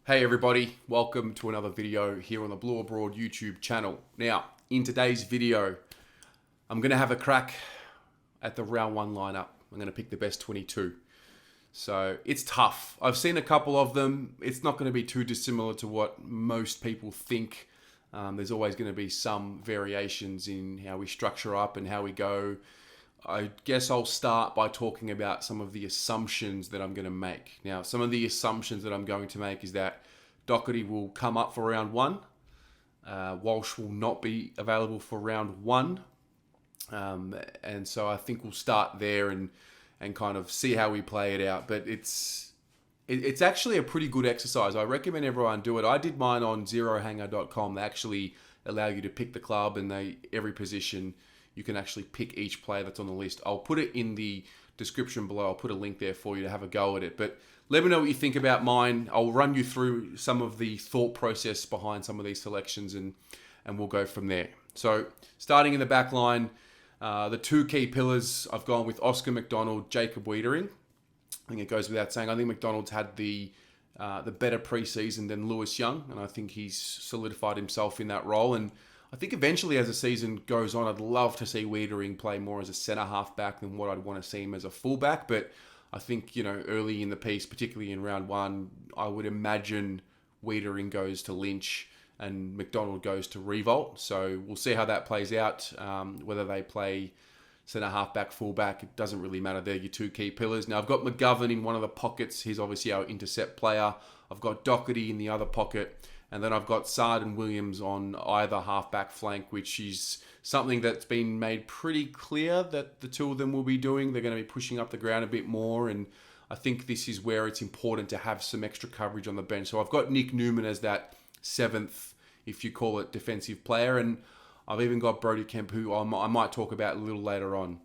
Hey everybody, welcome to another video here on the Blue Abroad YouTube channel. Now, in today's video, I'm going to have a crack at the round one lineup. I'm going to pick the best 22. So it's tough. I've seen a couple of them. It's not going to be too dissimilar to what most people think. There's always going to be some variations in how we structure up and how we go. I guess I'll start by talking about some of the assumptions that I'm going to make. Now, some of the assumptions that I'm going to make is that Doherty will come up for round one. Walsh will not be available for round one. And so I think we'll start there and kind of see how we play it out. But it's actually a pretty good exercise. I recommend everyone do it. I did mine on zerohanger.com. They actually allow you to pick the club and every position. You can actually pick each player that's on the list. I'll put it in the description below. I'll put a link there for you to have a go at it. But let me know what you think about mine. I'll run you through some of the thought process behind some of these selections and we'll go from there. So starting in the back line, the two key pillars, I've gone with Oscar McDonald, Jacob Wiedering. I think it goes without saying. I think McDonald's had the better preseason than Lewis Young, and I think he's solidified himself in that role. And I think eventually as the season goes on, I'd love to see Wiedering play more as a centre half back than what I'd want to see him as a fullback. But I think, early in the piece, particularly in round one, I would imagine Wiedering goes to Lynch and McDonald goes to Revolt. So we'll see how that plays out. Whether they play centre half back, fullback, it doesn't really matter. They're your two key pillars. Now I've got McGovern in one of the pockets. He's obviously our intercept player. I've got Doherty in the other pocket. And then I've got Sard and Williams on either half-back flank, which is something that's been made pretty clear that the two of them will be doing. They're going to be pushing up the ground a bit more, and I think this is where it's important to have some extra coverage on the bench. So I've got Nick Newman as that seventh, if you call it, defensive player, and I've even got Brodie Kemp, who I might talk about a little later on.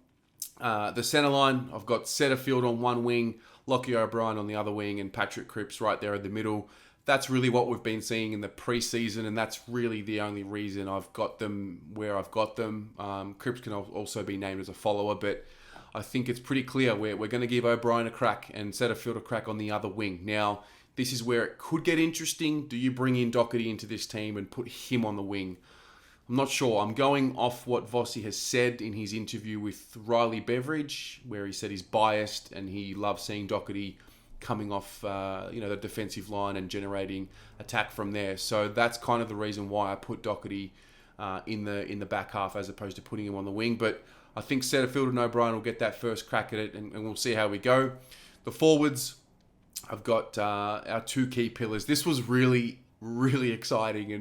The centre line, I've got Setterfield on one wing, Lockie O'Brien on the other wing, and Patrick Cripps right there in the middle. That's really what we've been seeing in the preseason, and that's really the only reason I've got them where I've got them. Cripps can also be named as a follower, but I think it's pretty clear we're going to give O'Brien a crack and Setterfield a crack on the other wing. Now, this is where it could get interesting. Do you bring in Doherty into this team and put him on the wing? I'm not sure. I'm going off what Vossi has said in his interview with Riley Beveridge, where he said he's biased and he loves seeing Doherty coming off the defensive line and generating attack from there. So that's kind of the reason why I put Doherty in the back half as opposed to putting him on the wing. But I think Setterfield and O'Brien will get that first crack at it, and we'll see how we go. The forwards, I've got our two key pillars. This was really, really exciting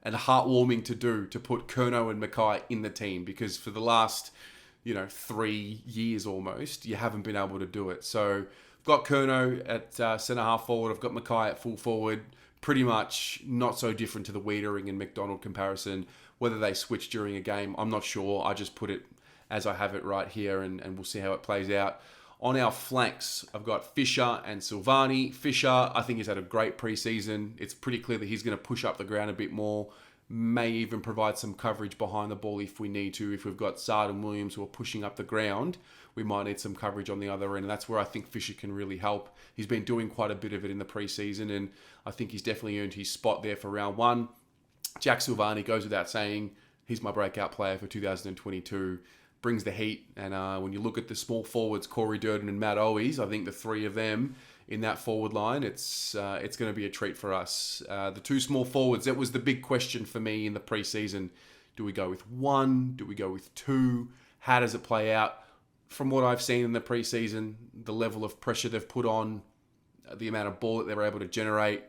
and heartwarming to do, to put Curnow and Mackay in the team, because for the last 3 years almost, you haven't been able to do it. So I've got Curnow at centre half forward. I've got Mackay at full forward. Pretty much not so different to the Wiedering and McDonald comparison. Whether they switch during a game, I'm not sure. I just put it as I have it right here, and we'll see how it plays out. On our flanks, I've got Fisher and Silvani. Fisher, I think he's had a great preseason. It's pretty clear that he's going to push up the ground a bit more. May even provide some coverage behind the ball if we need to. If we've got Sard and Williams who are pushing up the ground, we might need some coverage on the other end. And that's where I think Fisher can really help. He's been doing quite a bit of it in the preseason, and I think he's definitely earned his spot there for round one. Jack Silvani, goes without saying, he's my breakout player for 2022. Brings the heat. And when you look at the small forwards, Corey Durden and Matt Owies, I think the three of them in that forward line, it's going to be a treat for us. The two small forwards, that was the big question for me in the preseason. Do we go with one? Do we go with two? How does it play out? From what I've seen in the preseason, the level of pressure they've put on, the amount of ball that they were able to generate,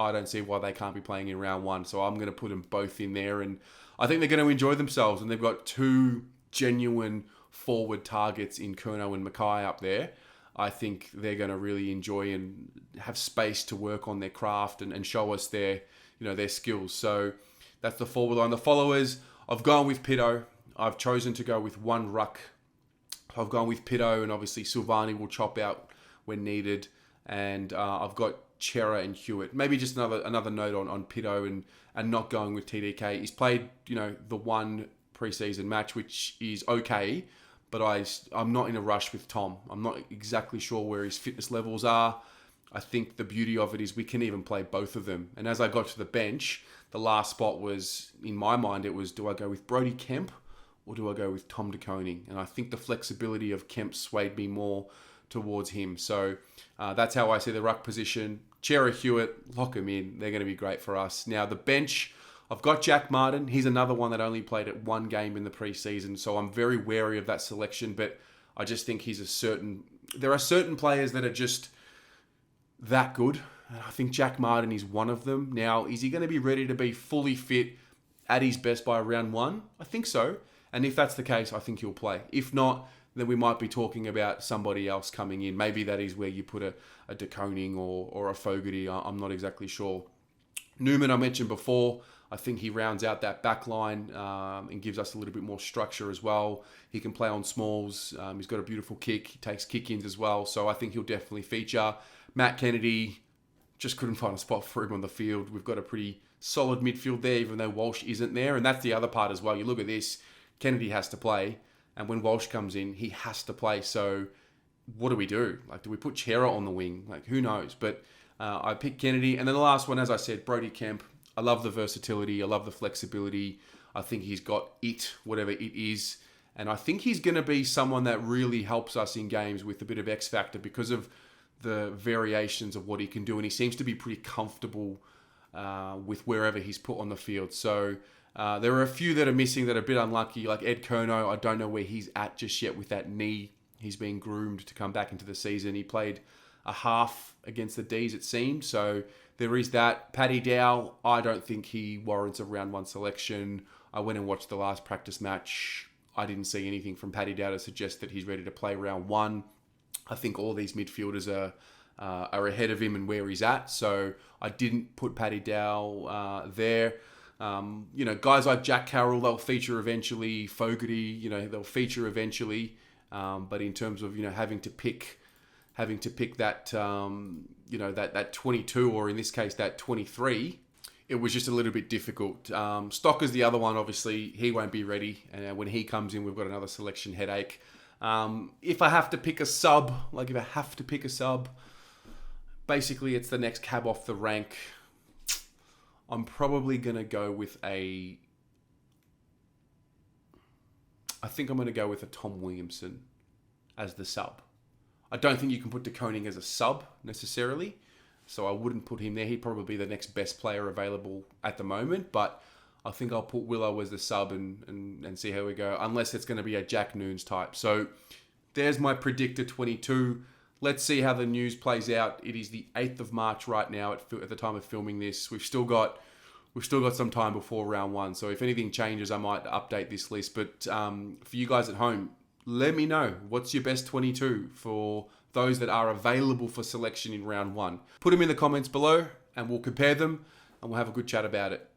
I don't see why they can't be playing in round one. So I'm going to put them both in there, and I think they're going to enjoy themselves. And they've got two genuine forward targets in Curnow and Mackay up there. I think they're going to really enjoy and have space to work on their craft and show us their skills. So that's the forward line. The followers, I've gone with Pitto. I've chosen to go with one ruck. I've gone with Pitto, and obviously Silvani will chop out when needed. And I've got Chera and Hewitt. Maybe just another note on Pitto and not going with TDK. He's played the one preseason match, which is okay, but I'm not in a rush with Tom. I'm not exactly sure where his fitness levels are. I think the beauty of it is we can even play both of them. And as I got to the bench, the last spot was, in my mind, it was, do I go with Brodie Kemp or do I go with Tom De Koning? And I think the flexibility of Kemp swayed me more towards him. So that's how I see the ruck position. Chera Hewitt, lock him in. They're going to be great for us. Now, the bench, I've got Jack Martin. He's another one that only played at one game in the preseason, so I'm very wary of that selection, but I just think there are certain players that are just that good, and I think Jack Martin is one of them. Now, is he going to be ready to be fully fit at his best by round one? I think so, and if that's the case, I think he'll play. If not, then we might be talking about somebody else coming in. Maybe that is where you put a De Koning or a Fogarty. I'm not exactly sure. Newman, I mentioned before, I think he rounds out that back line and gives us a little bit more structure as well. He can play on smalls. He's got a beautiful kick. He takes kick-ins as well. So I think he'll definitely feature. Matt Kennedy, just couldn't find a spot for him on the field. We've got a pretty solid midfield there, even though Walsh isn't there. And that's the other part as well. You look at this, Kennedy has to play. And when Walsh comes in, he has to play. So what do we do? Like, do we put Chera on the wing? Like, who knows? But I picked Kennedy. And then the last one, as I said, Brodie Kemp. I love the versatility. I love the flexibility. I think he's got it, whatever it is. And I think he's going to be someone that really helps us in games with a bit of X factor because of the variations of what he can do. And he seems to be pretty comfortable with wherever he's put on the field. So there are a few that are missing that are a bit unlucky, like Ed Kerno. I don't know where he's at just yet with that knee. He's been groomed to come back into the season. He played a half against the D's, it seemed. So there is that. Paddy Dow, I don't think he warrants a round one selection. I went and watched the last practice match. I didn't see anything from Paddy Dow to suggest that he's ready to play round one. I think all these midfielders are ahead of him and where he's at. So I didn't put Paddy Dow there. Guys like Jack Carroll, they'll feature eventually. Fogarty, they'll feature eventually. But in terms of, having to pick that, that 22, or in this case, that 23, it was just a little bit difficult. Stocker's the other one, obviously. He won't be ready. And when he comes in, we've got another selection headache. If I have to pick a sub, basically it's the next cab off the rank. I'm probably going to go with I think I'm going to go with a Tom Williamson as the sub. I don't think you can put De Koning as a sub necessarily, so I wouldn't put him there. He'd probably be the next best player available at the moment, but I think I'll put Willow as the sub and see how we go, unless it's going to be a Jack Noons type. So there's my predictor 22. Let's see how the news plays out. It is the 8th of March right now at the time of filming this. We've still got some time before round one, so if anything changes, I might update this list. But for you guys at home, let me know, what's your best 22 for those that are available for selection in round one. Put them in the comments below and we'll compare them and we'll have a good chat about it.